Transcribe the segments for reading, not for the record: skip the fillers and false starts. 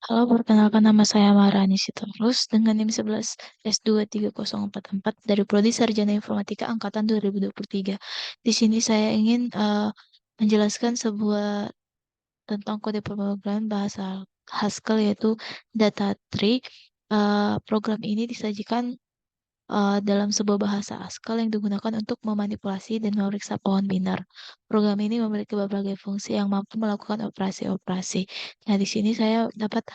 Halo, perkenalkan nama saya Maharani Sitorus dengan NIM 11 S23044 dari Prodi Sarjana Informatika Angkatan 2023. Di sini saya ingin menjelaskan tentang kode pemrograman bahasa Haskell yaitu data tree. Program ini disajikan dalam sebuah bahasa Haskell yang digunakan untuk memanipulasi dan memeriksa pohon binar. Program ini memiliki berbagai fungsi yang mampu melakukan operasi-operasi. Nah, di sini saya dapat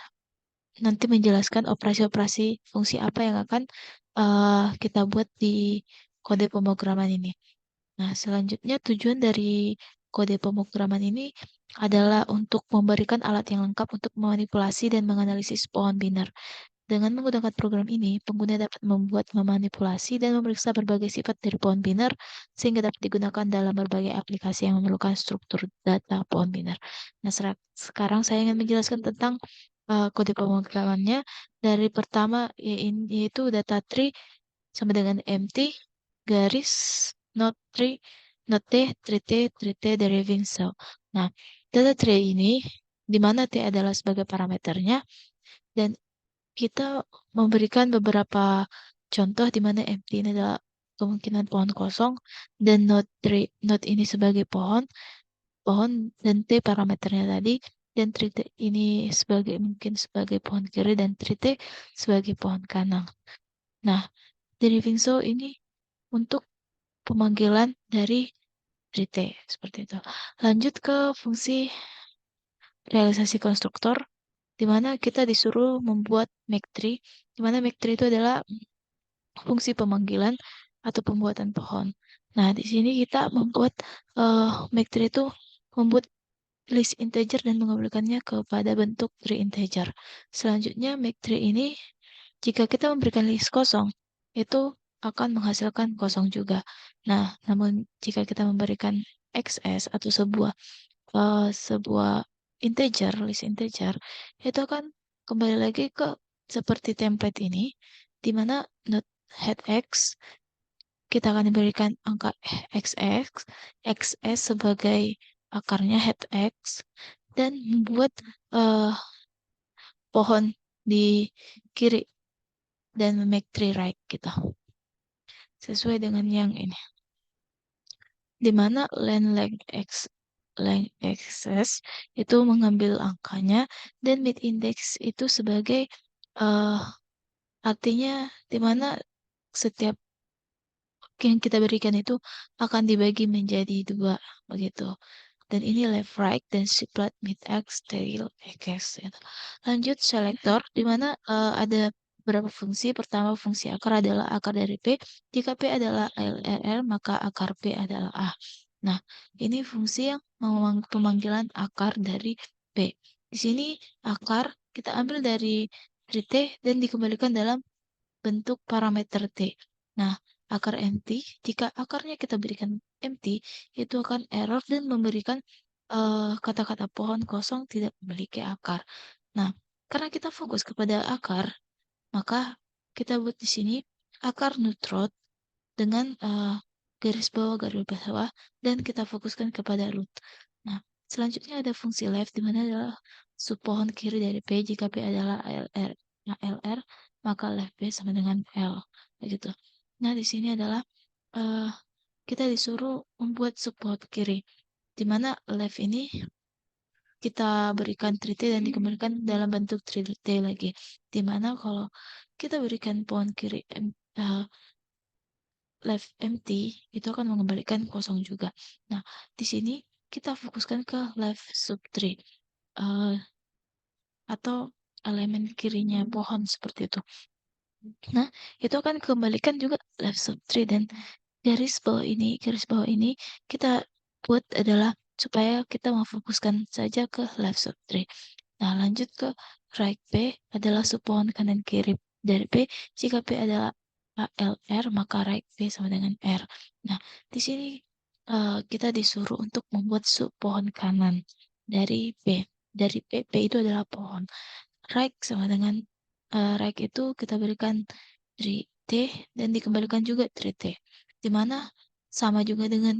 nanti menjelaskan operasi-operasi fungsi apa yang akan kita buat di kode pemrograman ini. Nah, selanjutnya tujuan dari kode pemrograman ini adalah untuk memberikan alat yang lengkap untuk memanipulasi dan menganalisis pohon binar. Dengan menggunakan program ini, pengguna dapat membuat, memanipulasi, dan memeriksa berbagai sifat dari pohon binar sehingga dapat digunakan dalam berbagai aplikasi yang memerlukan struktur data pohon binar. Nah, sekarang saya ingin menjelaskan tentang kode pemrogramannya. Dari pertama yaitu data tree sama dengan empty garis not tree not t tree t tree t deriving cell. Nah, data tree ini di mana t adalah sebagai parameternya dan kita memberikan beberapa contoh di mana empty ini adalah kemungkinan pohon kosong dan not ini sebagai pohon dan T parameternya tadi dan tree T ini mungkin sebagai pohon kiri dan tree T sebagai pohon kanan. Nah, deriving show ini untuk pemanggilan dari tree T seperti itu. Lanjut ke fungsi realisasi konstruktor di mana kita disuruh membuat make tree, di mana make tree itu adalah fungsi pemanggilan atau pembuatan pohon. Nah, di sini kita membuat make tree itu membuat list integer dan mengembalikannya kepada bentuk tree integer. Selanjutnya, make tree ini jika kita memberikan list kosong, itu akan menghasilkan kosong juga. Nah, namun jika kita memberikan XS atau sebuah list integer, itu akan kembali lagi ke seperti template ini, di mana not head x kita akan diberikan angka xx, xs sebagai akarnya head x, dan membuat eh, pohon di kiri dan make tree right gitu. Sesuai dengan yang ini. Di mana length access itu mengambil angkanya dan mid index itu sebagai uh, artinya di mana setiap yang kita berikan itu akan dibagi menjadi dua begitu. Dan ini left right dan split mid x tail x gitu. Lanjut selektor di mana ada beberapa fungsi. Pertama fungsi akar adalah akar dari P. Jika P adalah LRR maka akar P adalah A. Nah, ini fungsi yang pemanggilan akar dari P. Di sini akar kita ambil dari T dan dikembalikan dalam bentuk parameter T. Nah, akar empty, jika akarnya kita berikan empty, itu akan error dan memberikan kata-kata pohon kosong tidak memiliki akar. Nah, karena kita fokus kepada akar, maka kita buat di sini akar nutrod dengan garis bawah, dan kita fokuskan kepada root. Nah, selanjutnya ada fungsi left, di mana adalah sub pohon kiri dari P, jika P adalah LR, maka left P sama dengan L. Begitu. Nah, di sini adalah uh, kita disuruh membuat sub pohon kiri, di mana left ini kita berikan 3T dan dikembalikan dalam bentuk 3T lagi. Di mana kalau kita berikan pohon kiri left empty itu akan mengembalikan kosong juga. Nah, di sini kita fokuskan ke left subtree atau elemen kirinya pohon seperti itu. Nah, itu akan kembalikan juga left subtree dan garis bawah ini kita buat adalah supaya kita memfokuskan saja ke left subtree. Nah, lanjut ke right P adalah subpohon kanan kiri dari P. Jika P adalah ALR, maka right P sama dengan R. Nah, di sini kita disuruh untuk membuat subpohon kanan dari P. Dari P, P itu adalah pohon. Right sama dengan right itu kita berikan 3T dan dikembalikan juga 3T. Di mana sama juga dengan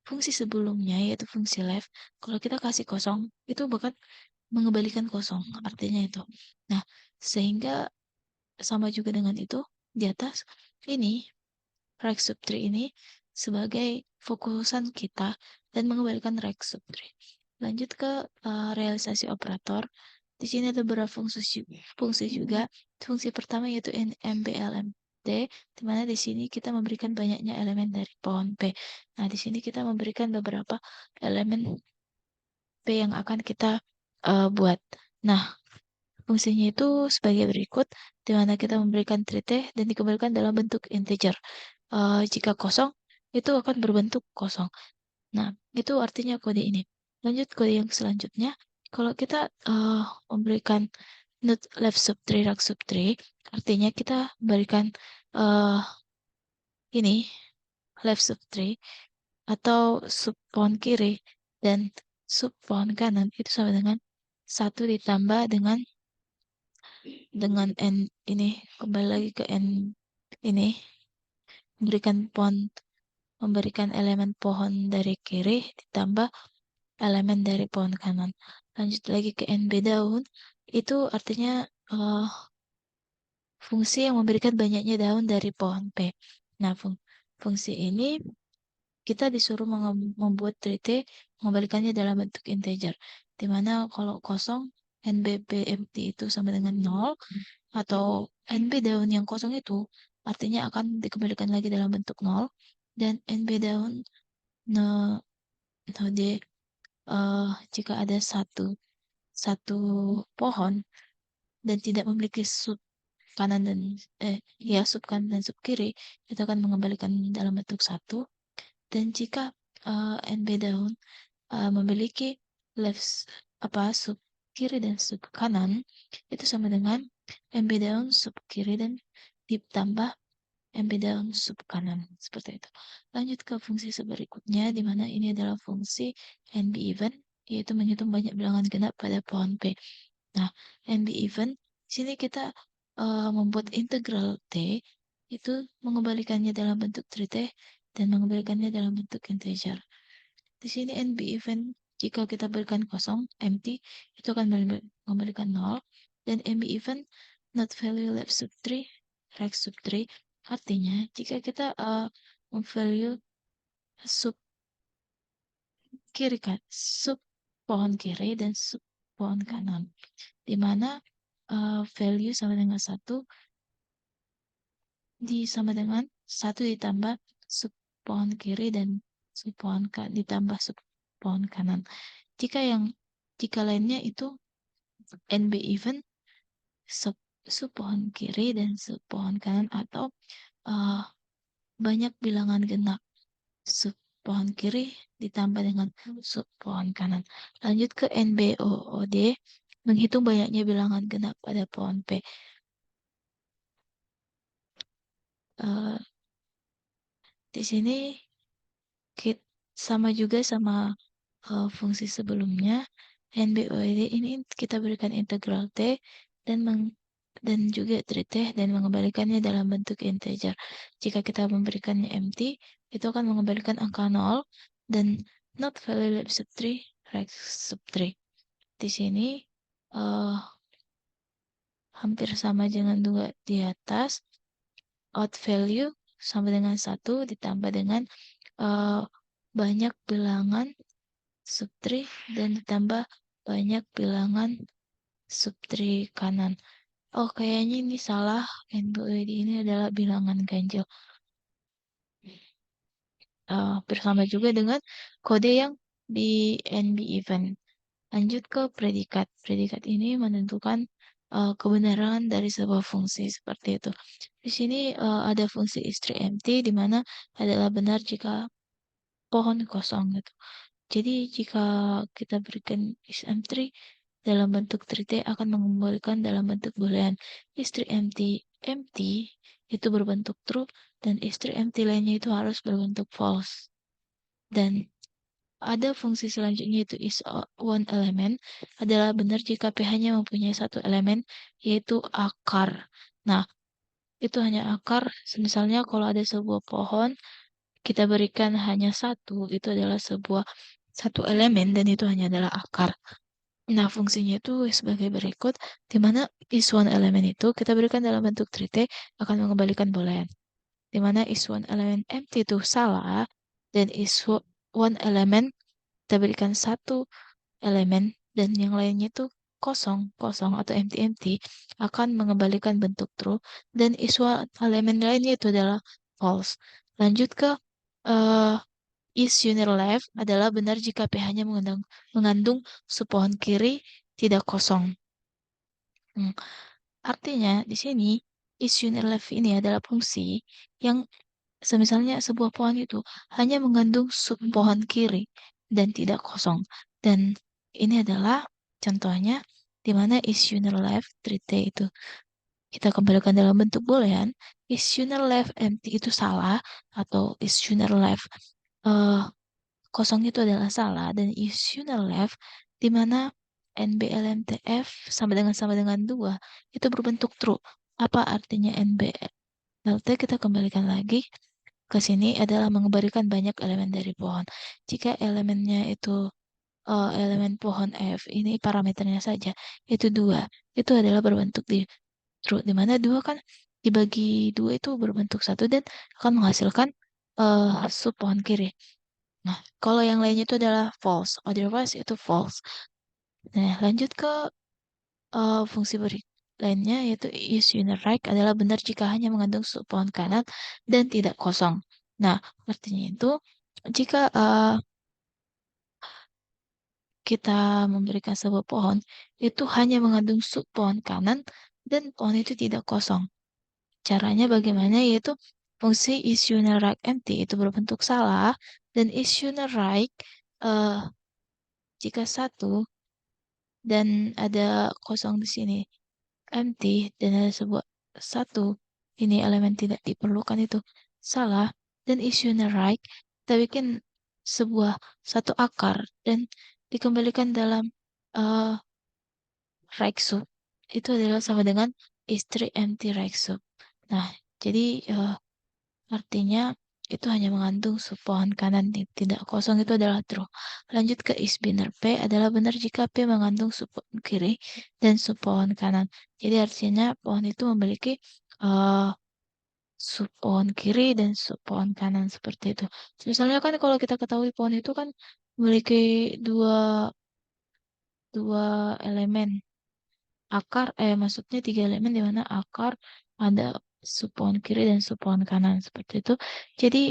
fungsi sebelumnya, yaitu fungsi left. Kalau kita kasih kosong, itu bakal mengembalikan kosong, artinya itu. Nah, sehingga sama juga dengan itu di atas ini rect sub 3 ini sebagai fokusan kita dan mengembalikan rect sub 3. Lanjut ke realisasi operator. Di sini ada beberapa fungsi juga. Fungsi pertama yaitu MBLMT, di mana di sini kita memberikan banyaknya elemen dari pohon P. Nah, di sini kita memberikan beberapa elemen P yang akan kita buat. Nah, fungsinya itu sebagai berikut, di mana kita memberikan 3T dan dikembalikan dalam bentuk integer. Jika kosong, itu akan berbentuk kosong. Nah, itu artinya kode ini. Lanjut kode yang selanjutnya, kalau kita memberikan not left sub tree, right sub tree, artinya kita memberikan uh, ini left sub tree atau sub pohon kiri dan sub pohon kanan itu sama dengan 1 ditambah dengan n ini, kembali lagi ke n ini, memberikan elemen pohon dari kiri ditambah elemen dari pohon kanan. Lanjut lagi ke NB daun, itu artinya fungsi yang memberikan banyaknya daun dari pohon P. Nah, fungsi ini kita disuruh membuat 3T mengembalikannya dalam bentuk integer. Di mana kalau kosong, NBPMT itu sama dengan 0, atau NB daun yang kosong itu artinya akan dikembalikan lagi dalam bentuk 0, dan NB daun no, no D jika ada satu pohon dan tidak memiliki sub kanan dan sub kanan dan sub kiri, itu akan mengembalikan dalam bentuk 1. Dan jika NB daun memiliki sub kiri dan sub kanan, itu sama dengan NB daun sub kiri dan ditambah NB daun sub kanan, seperti itu. Lanjut ke fungsi berikutnya, di mana ini adalah fungsi NB even, yaitu menghitung banyak bilangan genap pada pohon P. Nah, NB even, di sini kita membuat integral T, itu mengembalikannya dalam bentuk 3T dan mengembalikannya dalam bentuk integer. Di sini NB even, jika kita berikan kosong, empty, itu akan mengembalikan 0. Dan NB even, not value left sub 3, right sub 3, artinya jika kita memvalue sub kiri kan, sub pohon kiri dan sub pohon kanan, di mana value sama dengan 1 sama dengan 1 ditambah sub pohon kiri dan sub pohon ditambah sub pohon kanan. Jika lainnya itu NB even sub pohon kiri dan sub pohon kanan, atau uh, banyak bilangan genap sub pohon kiri ditambah dengan sub pohon kanan. Lanjut ke NBOOD, menghitung banyaknya bilangan genap pada pohon P. Di sini sama juga sama fungsi sebelumnya. NBOD ini kita berikan integral T dan juga 3T dan mengembalikannya dalam bentuk integer. Jika kita memberikannya empty, itu akan mengembalikan angka 0 dan not value left sub 3, right sub 3. Di sini hampir sama dengan dua di atas. Out value sama dengan 1 ditambah dengan banyak bilangan sub 3 dan ditambah banyak bilangan sub 3 kanan. Oh, kayaknya ini salah. NBOD ini adalah bilangan ganjil. Bersama juga dengan kode yang di NB event. Lanjut ke predikat. Predikat ini menentukan kebenaran dari sebuah fungsi seperti itu. Di sini ada fungsi istri empty, di mana adalah benar jika pohon kosong gitu. Jadi jika kita berikan is empty dalam bentuk 3T akan mengembalikan dalam bentuk boolean. Istri empty itu berbentuk true dan istri empty lainnya itu harus berbentuk false. Dan ada fungsi selanjutnya itu is one element, adalah benar jika pH-nya mempunyai satu elemen yaitu akar. Nah, itu hanya akar. Misalnya kalau ada sebuah pohon, kita berikan hanya satu, itu adalah satu elemen dan itu hanya adalah akar. Nah, fungsinya itu sebagai berikut, di mana is one elemen itu kita berikan dalam bentuk 3T akan mengembalikan boolean. Di mana is one element empty itu salah, dan is one element kita berikan satu elemen dan yang lainnya itu kosong, kosong atau empty akan mengembalikan bentuk true dan is one elemen lainnya itu adalah false. Lanjut ke eh, is unit left adalah benar jika pH-nya mengandung subpohon kiri tidak kosong. Hmm, Artinya di sini is unit left ini adalah fungsi yang semisalnya sebuah pohon itu hanya mengandung subpohon kiri dan tidak kosong. Dan ini adalah contohnya di mana is unit left 3T itu kita kembalikan dalam bentuk boolean. Is unit left empty itu salah atau is unit left eh, kosong itu adalah salah dan is unit left di mana NBLMTF sama dengan 2 itu berbentuk true. Apa artinya NBLT? Kita kembalikan lagi ke sini adalah mengembalikan banyak elemen dari pohon. Jika elemennya itu elemen pohon F, ini parameternya saja, itu 2. Itu adalah berbentuk di true, di mana 2 kan dibagi 2 itu berbentuk 1 dan akan menghasilkan sub pohon kiri. Nah, kalau yang lainnya itu adalah false, otherwise itu false. Nah, lanjut ke fungsi lainnya yaitu is unit right adalah benar jika hanya mengandung sub pohon kanan dan tidak kosong. Nah, artinya itu jika kita memberikan sebuah pohon itu hanya mengandung sub pohon kanan dan pohon itu tidak kosong. Caranya bagaimana? Yaitu fungsi is unit right empty itu berbentuk salah dan is unit right eh, jika satu dan ada kosong di sini empty dan ada sebuah satu ini elemen tidak diperlukan itu salah dan is unit right kita bikin sebuah satu akar dan dikembalikan dalam uh, right sub itu adalah sama dengan istri empty right sub. Nah, jadi artinya itu hanya mengandung subpohon kanan tidak kosong itu adalah true. Lanjut ke is benar P adalah benar jika P mengandung subpohon kiri dan subpohon kanan. Jadi artinya pohon itu memiliki uh, subpohon kiri dan subpohon kanan seperti itu. Misalnya kan kalau kita ketahui pohon itu kan memiliki dua dua elemen akar maksudnya 3 elemen di mana akar ada subpohon kiri dan subpohon kanan seperti itu. Jadi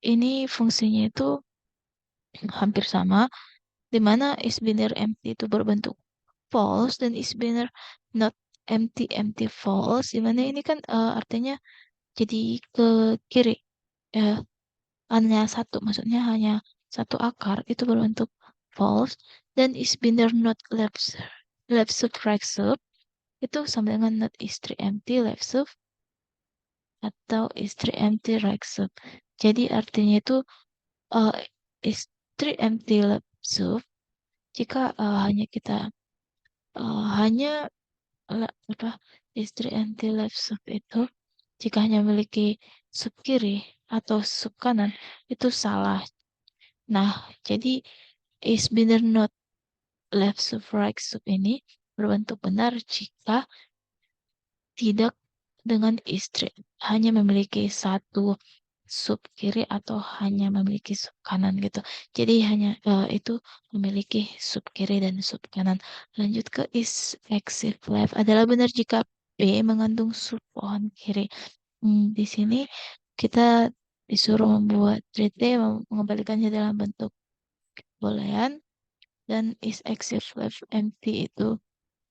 ini fungsinya itu hampir sama, di mana is binary empty itu berbentuk false dan is binary not empty false, di mana ini kan artinya jadi ke kiri, eh, hanya satu, maksudnya hanya satu akar itu berbentuk false dan is binary not left sub right sub itu sama dengan not is three empty left sub atau is three empty right sub. Jadi artinya itu uh, is three empty left sub jika hanya kita hanya apa istri anti left sub itu jika hanya memiliki sub kiri atau sub kanan itu salah. Nah, jadi is binary not left sub right sub ini berbentuk benar jika tidak dengan istri hanya memiliki satu sub kiri atau hanya memiliki sub kanan gitu. Jadi hanya itu memiliki sub kiri dan sub kanan. Lanjut ke is active left adalah benar jika B mengandung sub pohon kiri. Di sini kita disuruh membuat 3D mengembalikannya dalam bentuk boolean dan is active left empty itu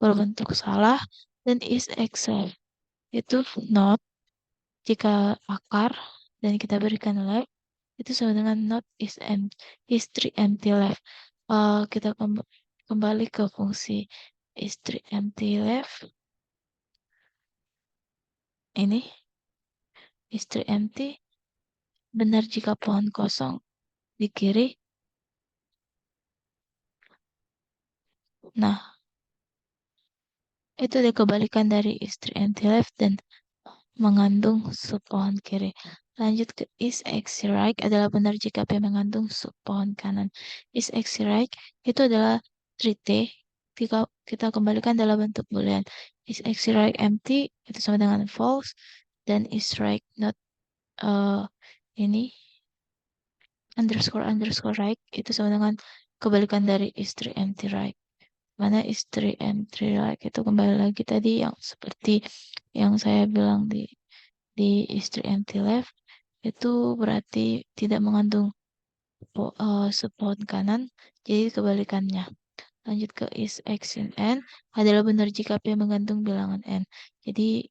berbentuk salah dan is active itu not jika akar dan kita berikan left itu sama dengan not is three empty left. Kita kembali ke fungsi is three empty left ini is three empty benar jika pohon kosong di kiri. Nah, itu adalah kebalikan dari is three empty left dan mengandung sub pohon kiri. Lanjut ke is x right adalah benar jika P mengandung sub pohon kanan. Is x right itu adalah 3T kita kembalikan dalam bentuk boolean. Is X right empty itu sama dengan false, dan is right not uh, ini underscore underscore right itu sama dengan kebalikan dari is true empty right. Mana is true empty right itu kembali lagi tadi yang seperti yang saya bilang di is true empty left itu berarti tidak mengandung pohon kanan, jadi kebalikannya. Lanjut ke is X in N adalah benar jika P mengandung bilangan N. Jadi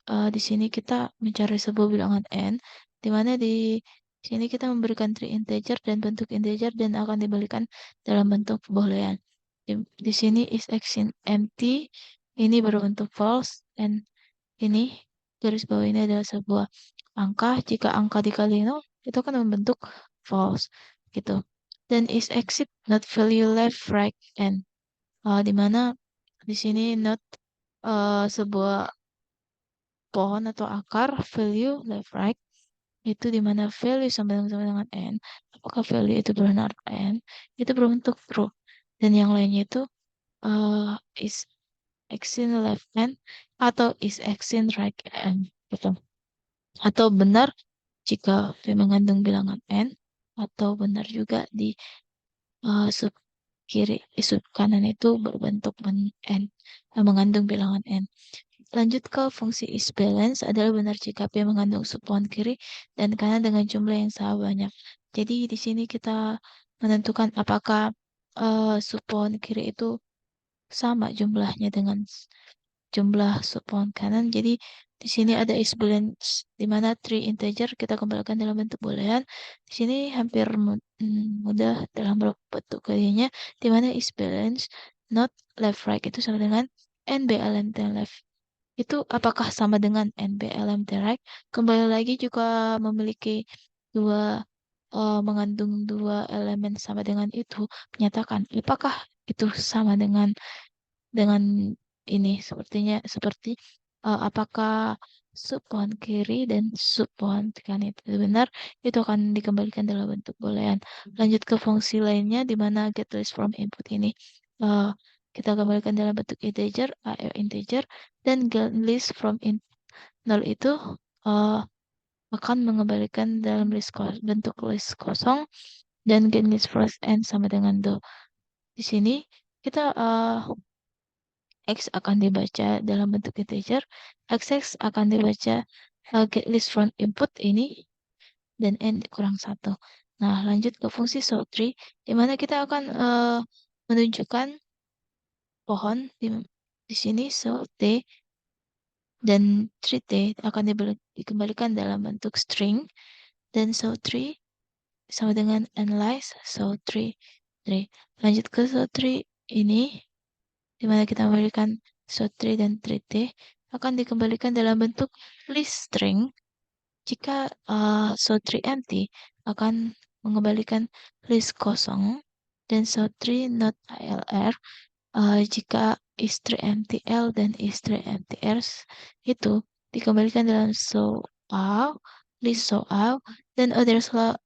di sini kita mencari sebuah bilangan N, di mana di sini kita memberikan three integer dan bentuk integer dan akan dibalikan dalam bentuk boolean. Di sini is X in empty, ini berbentuk false, dan ini garis bawah ini adalah sebuah angka. Jika angka dikali 0, itu akan membentuk false gitu. Dan is exit not value left right and di mana di sini not sebuah pohon atau akar value left right itu di mana value sama dengan n, apakah value itu benar n, itu berbentuk true, dan yang lainnya itu is exin left n atau is exin right n gitu, atau benar jika V mengandung bilangan n, atau benar juga di sub kiri, sub kanan itu berbentuk n, mengandung bilangan n. Lanjut ke fungsi is balance adalah benar jika P mengandung sub pohon kiri dan kanan dengan jumlah yang sama banyak. Jadi di sini kita menentukan apakah sub pohon kiri itu sama jumlahnya dengan jumlah sub pohon kanan. Jadi di sini ada is balance di mana three integer kita kembalikan dalam bentuk boolean. Di sini hampir mudah dalam bentuk kalinya di mana is balance not left right itu sama dengan NBLMT left. Itu apakah sama dengan NBLMT right? Kembali lagi juga memiliki dua mengandung dua elemen sama dengan itu, menyatakan apakah itu sama dengan ini sepertinya seperti apakah sub pohon kiri dan sub pohon kanan itu benar, itu akan dikembalikan dalam bentuk boolean. Lanjut ke fungsi lainnya di mana get list from input ini uh, kita kembalikan dalam bentuk integer, integer, dan get list from input null itu uh, akan mengembalikan dalam bentuk list kosong, dan get list first n sama dengan do. Di sini kita X akan dibaca dalam bentuk integer, XX akan dibaca get list from input ini, dan N kurang satu. Nah, lanjut ke fungsi sort tree, di mana kita akan menunjukkan pohon di sini sort T dan tree T akan dikembalikan dalam bentuk string, dan sort tree sama dengan analyze sort tree tree. Lanjut ke sort tree ini, di mana kita memberikan sort tree dan tree T akan dikembalikan dalam bentuk list string. Jika sort tree empty akan mengembalikan list kosong, dan sort tree not ALR jika istri MTL dan istri MTR itu dikembalikan dalam soal, list soal, dan otherwise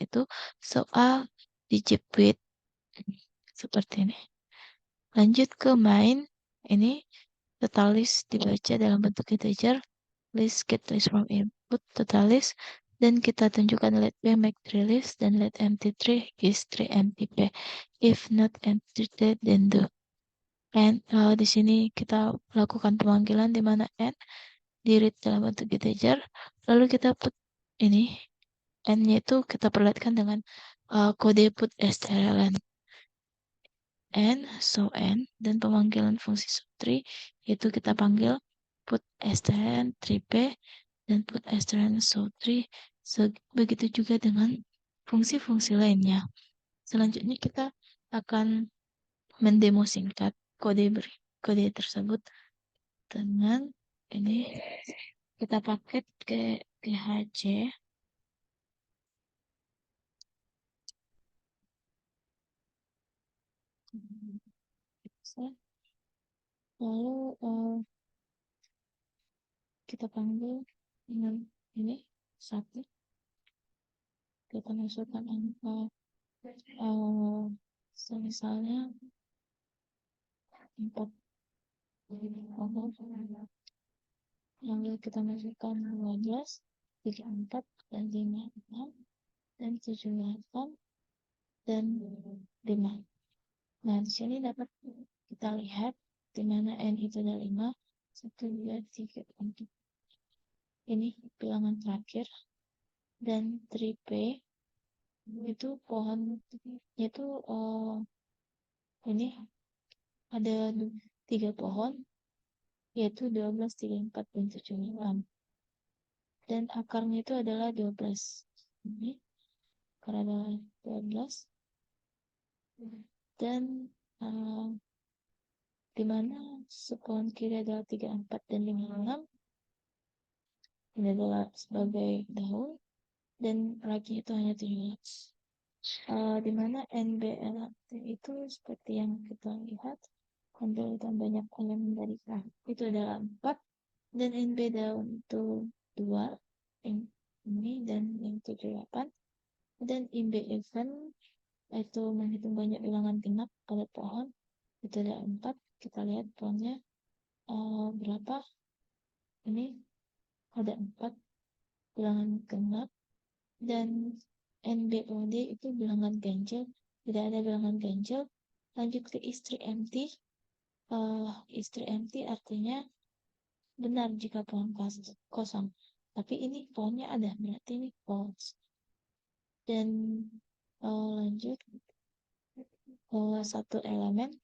itu soal dijepit seperti ini. Lanjut ke main, ini total list dibaca dalam bentuk integer, list get list from input total list, dan kita tunjukkan let p make tree list dan let empty tree is tree empty p. If not empty tree then do. And di sini kita lakukan pemanggilan di mana n di read dalam bentuk integer, lalu kita put ini n-nya itu kita perlihatkan dengan kode put strlen n so n, dan pemanggilan fungsi subtree yaitu kita panggil put strlen 3p dan put strlen subtree. Begitu juga dengan fungsi-fungsi lainnya. Selanjutnya kita akan mendemo singkat kode tersebut dengan ini kita pakai ke GHC. Lalu kita panggil dengan ini satu, kita masukkan angka misalnya 4 pohon. Lalu kita masukkan 12, 34, dan 56, dan 78, dan 5. Nah, di sini dapat kita lihat di mana N itu ada 5, 1, 2, 3, 4. Ini bilangan terakhir. Dan 3P itu pohon, itu ini ada 3 pohon, yaitu 12, 3, 4, dan 7, 6. Dan akarnya itu adalah 12. Ini akar adalah 12. Dan di mana pohon kiri adalah 3, 4, dan 5, 6. Ini adalah sebagai daun. Dan rakinya itu hanya 17. Di mana NBLAT itu seperti yang kita lihat, dan banyak elemen dari K itu adalah 4, dan NB daun itu 2, yang ini, dan yang 78. Dan IB event itu menghitung banyak bilangan genap pada pohon, itu ada 4. Kita lihat pohonnya berapa, ini ada 4 bilangan genap. Dan NBOD itu bilangan ganjil, tidak ada bilangan ganjil. Lanjut ke istri empty. Istri empty artinya benar jika pohon kosong, tapi ini pohonnya ada, berarti ini false. Dan lanjut ke satu elemen.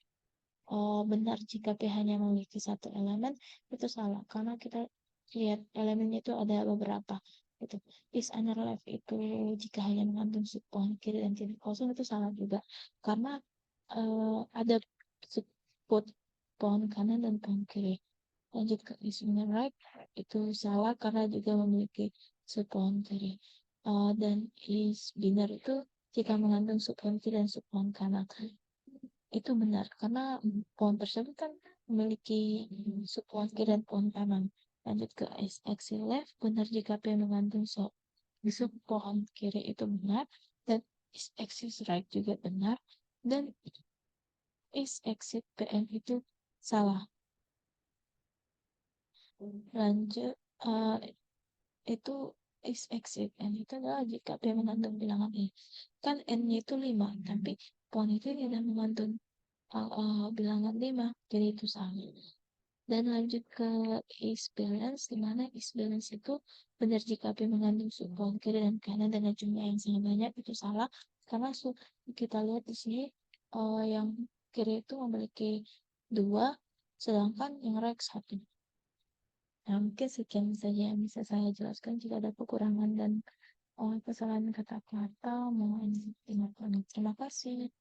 Benar jika pH-nya memiliki satu elemen, itu salah karena kita lihat elemennya itu ada beberapa. Itu is under left itu jika hanya mengandung sub pohon kiri dan tidak kosong, itu salah juga karena ada sub pohon kanan dan pohon kiri. Lanjut ke is under right, itu salah karena juga memiliki sub pohon kiri. Dan is binar itu jika mengandung sub pohon kiri dan sub pohon kanan, itu benar karena pohon tersebut kan memiliki sub pohon kiri dan pohon kanan. Lanjut ke axis left, benar jika P mengandung sub pohon kiri, itu benar. Dan is axis right juga benar. Dan is exit PM itu salah. Lanjut itu is exit N itu adalah jika P mengandung bilangan I. Kan N-nya itu 5, tapi pohon itu tidak mengandung bilangan 5, jadi itu salah. Dan lanjut ke is balance, di mana is balance itu benar jika P mengandung sub pohon kiri dan kanan dengan jumlah yang sangat banyak, itu salah karena kita lihat di sini yang kiri itu memiliki 2, sedangkan yang right 1. Nah, mungkin sekian saja yang bisa saya jelaskan. Jika ada kekurangan dan kesalahan kata-kata, mohon dimaklumi. Terima kasih.